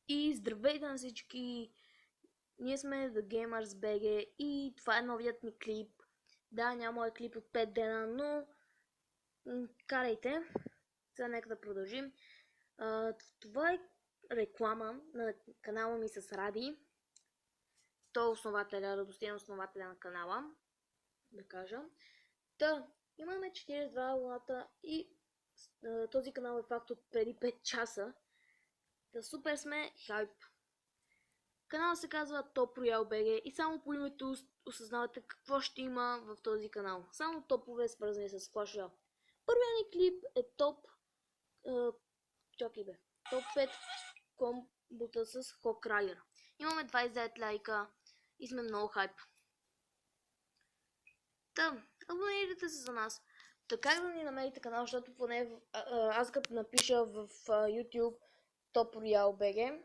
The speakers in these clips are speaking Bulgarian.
И здравейте на всички! Ние сме The Gamers BG и това е новият ни клип. Да, няма клип от 5 дена, но карайте. Сега нека да продължим. Това е реклама на канала ми с Ради. Той е основателя, радостен основателя на канала, да кажа. Имаме 42 абоната и този канал е факт от преди 5 часа. Супер сме, хайп! Каналът се казва Top Royal BG и само по името осъзнавате какво ще има в този канал. Само топове, свързани с Clash Royale. Първият ни клип е топ 5 комбота с Hawk Rider. Имаме 29 лайка и сме много хайп. Абонирайте се за нас. Как да ни намерите канал, защото поне аз като напиша в YouTube Top Royal BG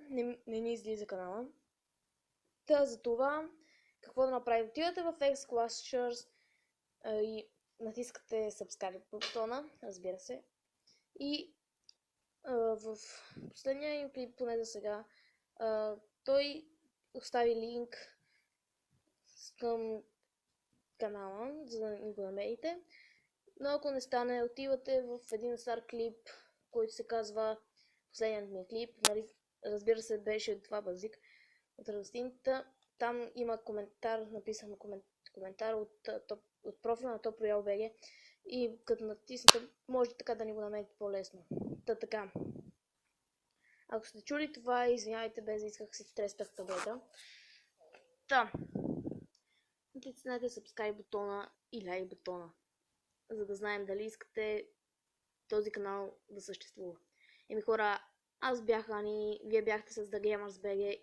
не ни излиза канала. За това, какво да направим? Отивате в X-Clashers и натискате subscribe бутона, разбира се. И в последния им клип, поне за сега, той остави линк към канала, за да ни го намерите. Но ако не стане, отивате в един стар клип, който се казва последният ми клип. Нали? Разбира се, беше това базик от Радостинта. Там има коментар, написан коментар от профила на Top Royal BG и като натиснете, може така да ни го намерите по-лесно. Така. Ако сте чули това, извинявайте, без да исках си треснах таблета. Натиснете subscribe бутона и лайк бутона, за да знаем дали искате този канал да съществува. Хора, аз бях Ани, вие бяхте с The Gamers BG